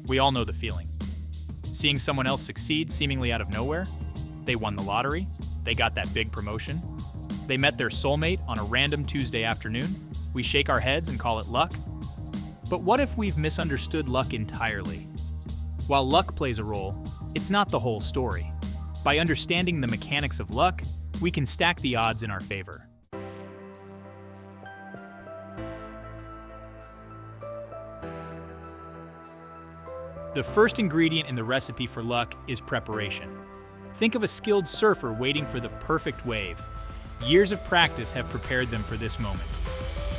We all know the feeling. Seeing someone else succeed seemingly out of nowhere, they won the lottery, they got that big promotion, they met their soulmate on a random Tuesday afternoon, we shake our heads and call it luck. But what if we've misunderstood luck entirely? While luck plays a role, it's not the whole story. By understanding the mechanics of luck, we can stack the odds in our favor. The first ingredient in the recipe for luck is preparation. Think of a skilled surfer waiting for the perfect wave. Years of practice have prepared them for this moment.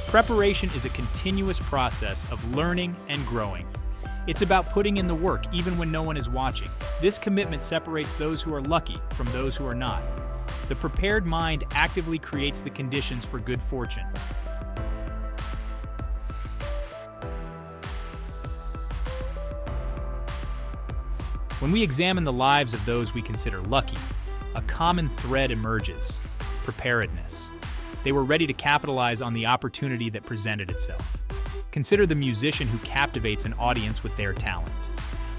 Preparation is a continuous process of learning and growing. It's about putting in the work even when no one is watching. This commitment separates those who are lucky from those who are not. The prepared mind actively creates the conditions for good fortune. When we examine the lives of those we consider lucky, a common thread emerges: preparedness. They were ready to capitalize on the opportunity that presented itself. Consider the musician who captivates an audience with their talent.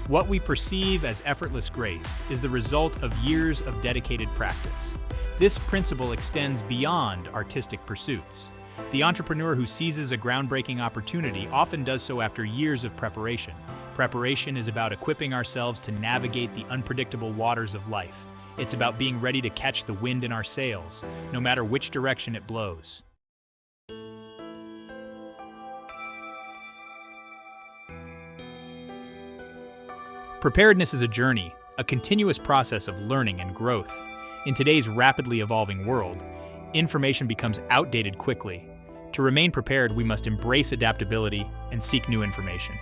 What we perceive as effortless grace is the result of years of dedicated practice. This principle extends beyond artistic pursuits. The entrepreneur who seizes a groundbreaking opportunity often does so after years of preparation. Preparation is about equipping ourselves to navigate the unpredictable waters of life. It's about being ready to catch the wind in our sails, no matter which direction it blows. Preparedness is a journey, a continuous process of learning and growth. In today's rapidly evolving world, information becomes outdated quickly. To remain prepared, we must embrace adaptability and seek new information.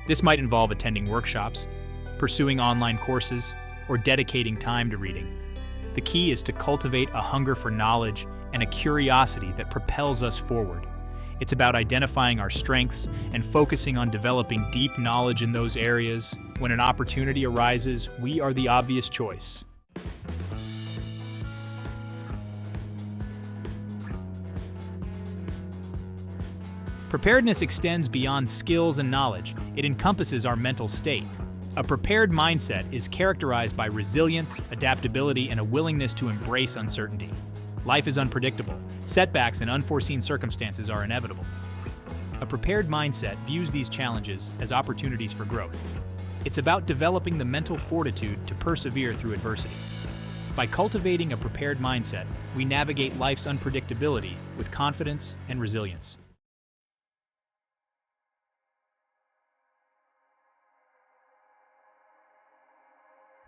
This might involve attending workshops, pursuing online courses, or dedicating time to reading. The key is to cultivate a hunger for knowledge and a curiosity that propels us forward. It's about identifying our strengths and focusing on developing deep knowledge in those areas. When an opportunity arises, we are the obvious choice. Preparedness extends beyond skills and knowledge. It encompasses our mental state. A prepared mindset is characterized by resilience, adaptability, and a willingness to embrace uncertainty. Life is unpredictable. Setbacks and unforeseen circumstances are inevitable. A prepared mindset views these challenges as opportunities for growth. It's about developing the mental fortitude to persevere through adversity. By cultivating a prepared mindset, we navigate life's unpredictability with confidence and resilience.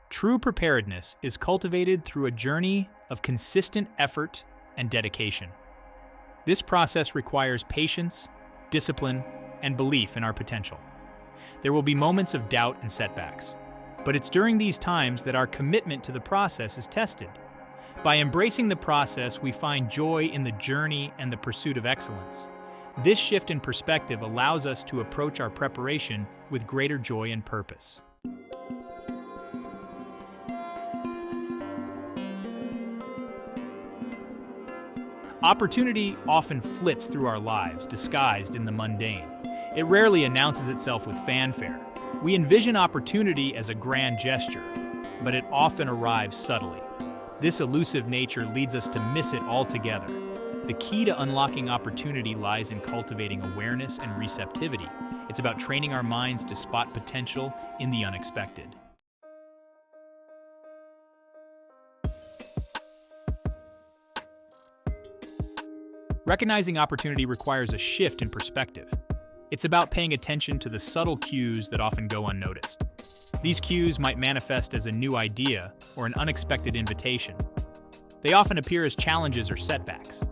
True preparedness is cultivated through a journey of consistent effort and dedication. This process requires patience, discipline, and belief in our potential. There will be moments of doubt and setbacks, but it's during these times that our commitment to the process is tested. By embracing the process, we find joy in the journey and the pursuit of excellence. This shift in perspective allows us to approach our preparation with greater joy and purpose. Opportunity often flits through our lives, disguised in the mundane. It rarely announces itself with fanfare. We envision opportunity as a grand gesture, but it often arrives subtly. This elusive nature leads us to miss it altogether. The key to unlocking opportunity lies in cultivating awareness and receptivity. It's about training our minds to spot potential in the unexpected. Recognizing opportunity requires a shift in perspective. It's about paying attention to the subtle cues that often go unnoticed. These cues might manifest as a new idea or an unexpected invitation. They often appear as challenges or setbacks.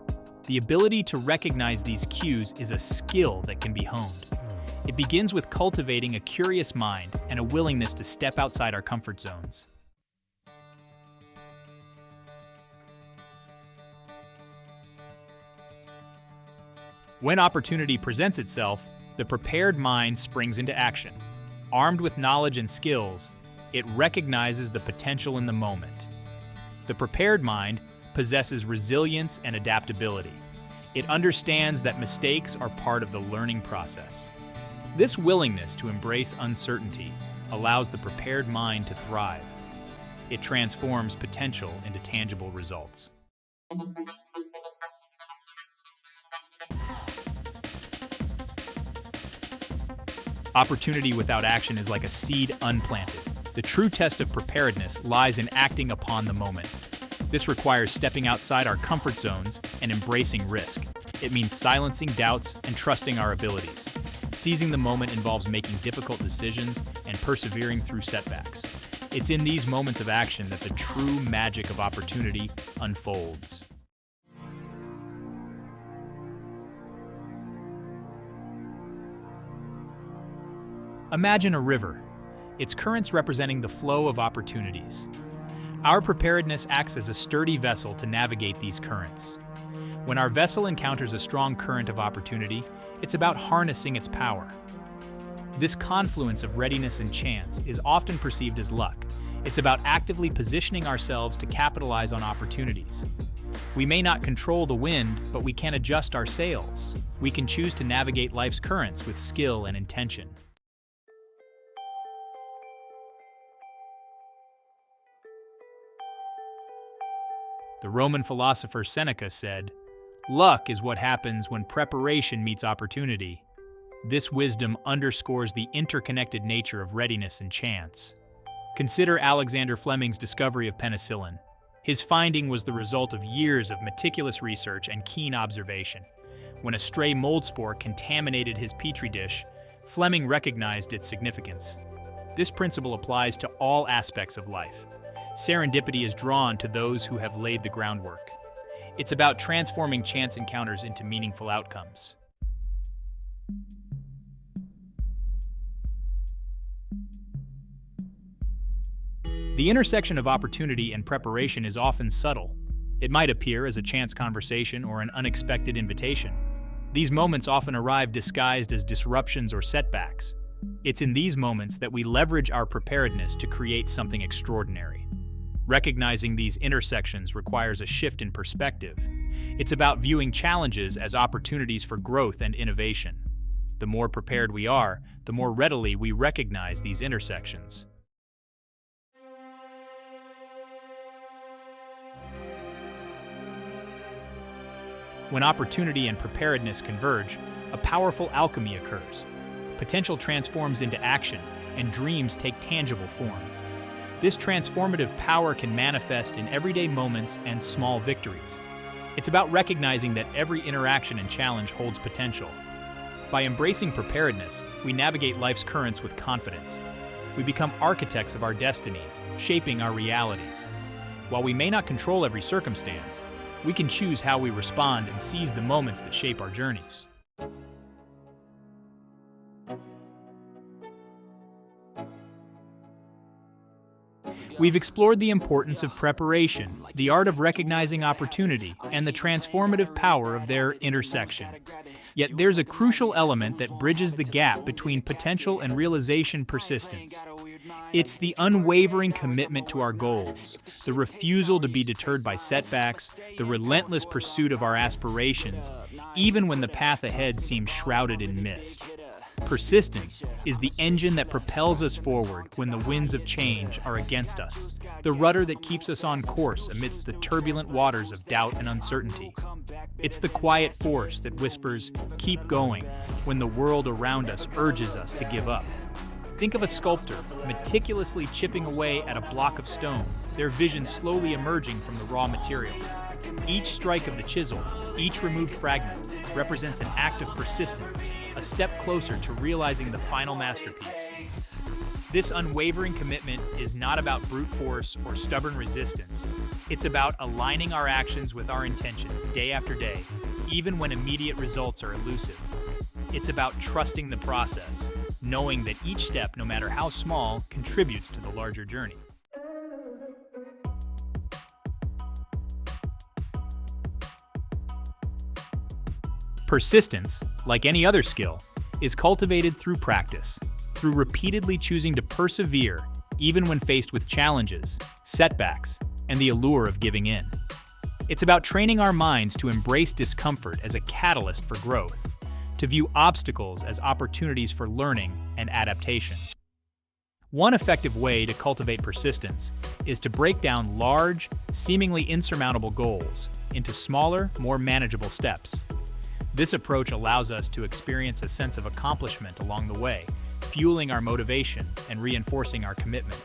The ability to recognize these cues is a skill that can be honed. It begins with cultivating a curious mind and a willingness to step outside our comfort zones. When opportunity presents itself, the prepared mind springs into action. Armed with knowledge and skills, it recognizes the potential in the moment. The prepared mind possesses resilience and adaptability. It understands that mistakes are part of the learning process. This willingness to embrace uncertainty allows the prepared mind to thrive. It transforms potential into tangible results. Opportunity without action is like a seed unplanted. The true test of preparedness lies in acting upon the moment. This requires stepping outside our comfort zones and embracing risk. It means silencing doubts and trusting our abilities. Seizing the moment involves making difficult decisions and persevering through setbacks. It's in these moments of action that the true magic of opportunity unfolds. Imagine a river, its currents representing the flow of opportunities. Our preparedness acts as a sturdy vessel to navigate these currents. When our vessel encounters a strong current of opportunity, it's about harnessing its power. This confluence of readiness and chance is often perceived as luck. It's about actively positioning ourselves to capitalize on opportunities. We may not control the wind, but we can adjust our sails. We can choose to navigate life's currents with skill and intention. The Roman philosopher Seneca said, "Luck is what happens when preparation meets opportunity." This wisdom underscores the interconnected nature of readiness and chance. Consider Alexander Fleming's discovery of penicillin. His finding was the result of years of meticulous research and keen observation. When a stray mold spore contaminated his petri dish, Fleming recognized its significance. This principle applies to all aspects of life. Serendipity is drawn to those who have laid the groundwork. It's about transforming chance encounters into meaningful outcomes. The intersection of opportunity and preparation is often subtle. It might appear as a chance conversation or an unexpected invitation. These moments often arrive disguised as disruptions or setbacks. It's in these moments that we leverage our preparedness to create something extraordinary. Recognizing these intersections requires a shift in perspective. It's about viewing challenges as opportunities for growth and innovation. The more prepared we are, the more readily we recognize these intersections. When opportunity and preparedness converge, a powerful alchemy occurs. Potential transforms into action, and dreams take tangible form. This transformative power can manifest in everyday moments and small victories. It's about recognizing that every interaction and challenge holds potential. By embracing preparedness, we navigate life's currents with confidence. We become architects of our destinies, shaping our realities. While we may not control every circumstance, we can choose how we respond and seize the moments that shape our journeys. We've explored the importance of preparation, the art of recognizing opportunity, and the transformative power of their intersection. Yet there's a crucial element that bridges the gap between potential and realization: persistence. It's the unwavering commitment to our goals, the refusal to be deterred by setbacks, the relentless pursuit of our aspirations, even when the path ahead seems shrouded in mist. Persistence is the engine that propels us forward when the winds of change are against us, the rudder that keeps us on course amidst the turbulent waters of doubt and uncertainty. It's the quiet force that whispers, "Keep going," when the world around us urges us to give up. Think of a sculptor meticulously chipping away at a block of stone, their vision slowly emerging from the raw material. Each strike of the chisel, each removed fragment, represents an act of persistence, a step closer to realizing the final masterpiece. This unwavering commitment is not about brute force or stubborn resistance. It's about aligning our actions with our intentions day after day, even when immediate results are elusive. It's about trusting the process, knowing that each step, no matter how small, contributes to the larger journey. Persistence, like any other skill, is cultivated through practice, through repeatedly choosing to persevere even when faced with challenges, setbacks, and the allure of giving in. It's about training our minds to embrace discomfort as a catalyst for growth, to view obstacles as opportunities for learning and adaptation. One effective way to cultivate persistence is to break down large, seemingly insurmountable goals into smaller, more manageable steps. This approach allows us to experience a sense of accomplishment along the way, fueling our motivation and reinforcing our commitment.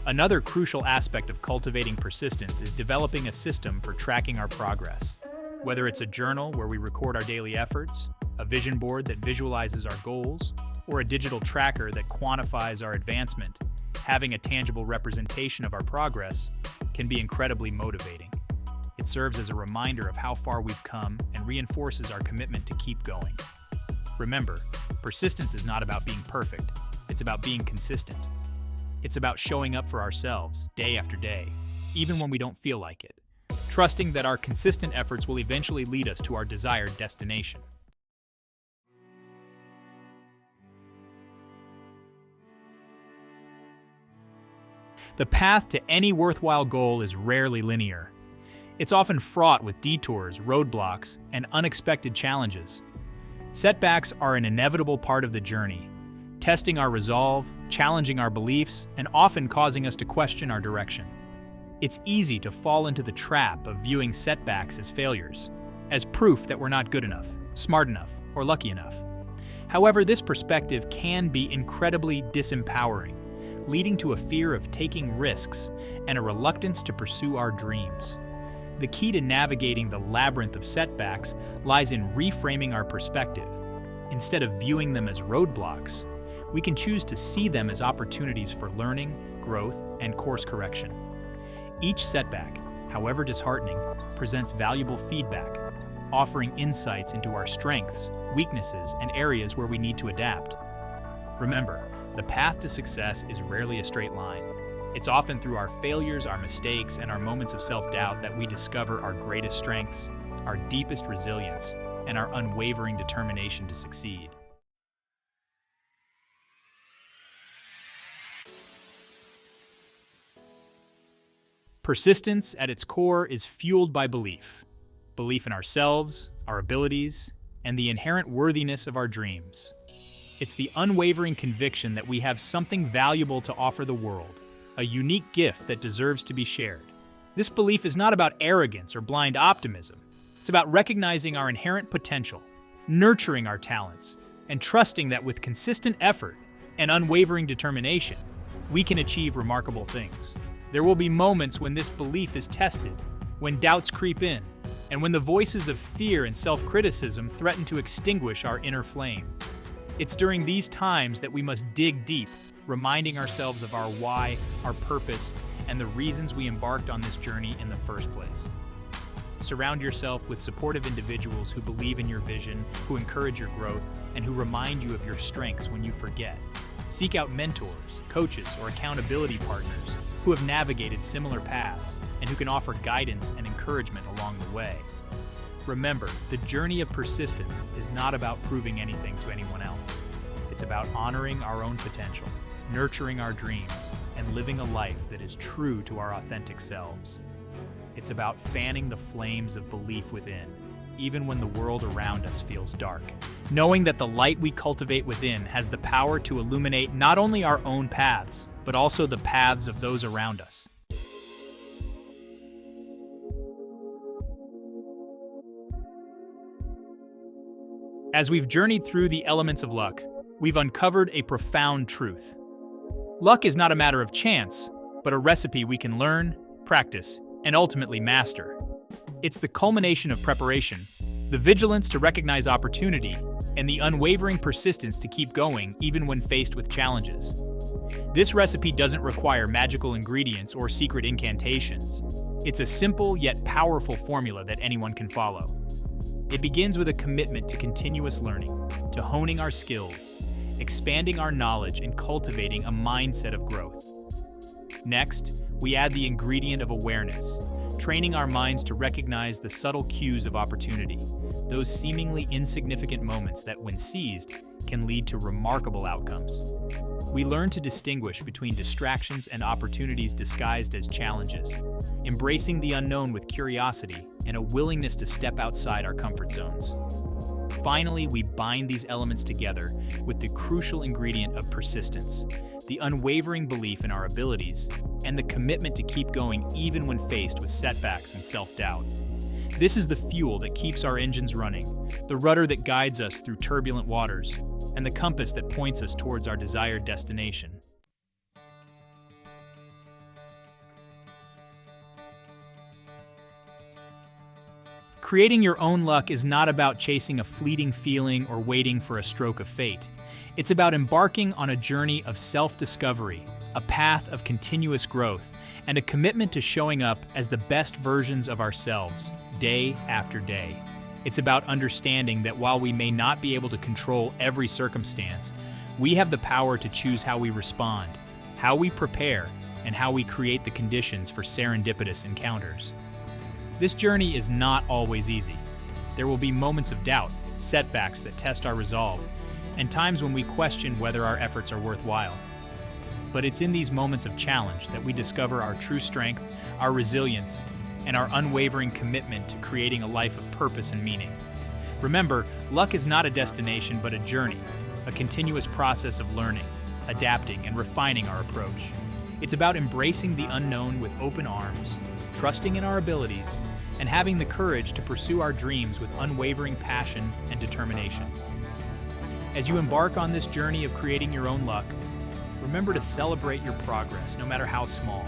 Another crucial aspect of cultivating persistence is developing a system for tracking our progress. Whether it's a journal where we record our daily efforts, a vision board that visualizes our goals, or a digital tracker that quantifies our advancement, having a tangible representation of our progress can be incredibly motivating. It serves as a reminder of how far we've come and reinforces our commitment to keep going. Remember, persistence is not about being perfect, it's about being consistent. It's about showing up for ourselves day after day, even when we don't feel like it, trusting that our consistent efforts will eventually lead us to our desired destination. The path to any worthwhile goal is rarely linear. It's often fraught with detours, roadblocks, and unexpected challenges. Setbacks are an inevitable part of the journey, testing our resolve, challenging our beliefs, and often causing us to question our direction. It's easy to fall into the trap of viewing setbacks as failures, as proof that we're not good enough, smart enough, or lucky enough. However, this perspective can be incredibly disempowering, leading to a fear of taking risks and a reluctance to pursue our dreams. The key to navigating the labyrinth of setbacks lies in reframing our perspective. Instead of viewing them as roadblocks, we can choose to see them as opportunities for learning, growth, and course correction. Each setback, however disheartening, presents valuable feedback, offering insights into our strengths, weaknesses, and areas where we need to adapt. Remember, the path to success is rarely a straight line. It's often through our failures, our mistakes, and our moments of self-doubt that we discover our greatest strengths, our deepest resilience, and our unwavering determination to succeed. Persistence, at its core, is fueled by belief. Belief in ourselves, our abilities, and the inherent worthiness of our dreams. It's the unwavering conviction that we have something valuable to offer the world, a unique gift that deserves to be shared. This belief is not about arrogance or blind optimism. It's about recognizing our inherent potential, nurturing our talents, and trusting that with consistent effort and unwavering determination, we can achieve remarkable things. There will be moments when this belief is tested, when doubts creep in, and when the voices of fear and self-criticism threaten to extinguish our inner flame. It's during these times that we must dig deep, reminding ourselves of our why, our purpose, and the reasons we embarked on this journey in the first place. Surround yourself with supportive individuals who believe in your vision, who encourage your growth, and who remind you of your strengths when you forget. Seek out mentors, coaches, or accountability partners who have navigated similar paths and who can offer guidance and encouragement along the way. Remember, the journey of persistence is not about proving anything to anyone else. It's about honoring our own potential, nurturing our dreams, and living a life that is true to our authentic selves. It's about fanning the flames of belief within, even when the world around us feels dark. Knowing that the light we cultivate within has the power to illuminate not only our own paths, but also the paths of those around us. As we've journeyed through the elements of luck, we've uncovered a profound truth. Luck is not a matter of chance, but a recipe we can learn, practice, and ultimately master. It's the culmination of preparation, the vigilance to recognize opportunity, and the unwavering persistence to keep going even when faced with challenges. This recipe doesn't require magical ingredients or secret incantations. It's a simple yet powerful formula that anyone can follow. It begins with a commitment to continuous learning, to honing our skills, expanding our knowledge, and cultivating a mindset of growth. Next, we add the ingredient of awareness, training our minds to recognize the subtle cues of opportunity, those seemingly insignificant moments that, when seized, can lead to remarkable outcomes. We learn to distinguish between distractions and opportunities disguised as challenges, embracing the unknown with curiosity and a willingness to step outside our comfort zones. Finally, we bind these elements together with the crucial ingredient of persistence, the unwavering belief in our abilities, and the commitment to keep going even when faced with setbacks and self-doubt. This is the fuel that keeps our engines running, the rudder that guides us through turbulent waters, and the compass that points us towards our desired destination. Creating your own luck is not about chasing a fleeting feeling or waiting for a stroke of fate. It's about embarking on a journey of self-discovery, a path of continuous growth, and a commitment to showing up as the best versions of ourselves, day after day. It's about understanding that while we may not be able to control every circumstance, we have the power to choose how we respond, how we prepare, and how we create the conditions for serendipitous encounters. This journey is not always easy. There will be moments of doubt, setbacks that test our resolve, and times when we question whether our efforts are worthwhile. But it's in these moments of challenge that we discover our true strength, our resilience, and our unwavering commitment to creating a life of purpose and meaning. Remember, luck is not a destination but a journey, a continuous process of learning, adapting, and refining our approach. It's about embracing the unknown with open arms, trusting in our abilities, and having the courage to pursue our dreams with unwavering passion and determination. As you embark on this journey of creating your own luck, remember to celebrate your progress, no matter how small.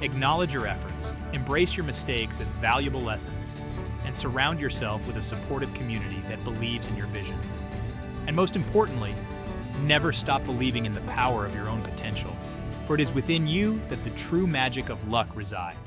Acknowledge your efforts, embrace your mistakes as valuable lessons, and surround yourself with a supportive community that believes in your vision. And most importantly, never stop believing in the power of your own potential, for it is within you that the true magic of luck resides.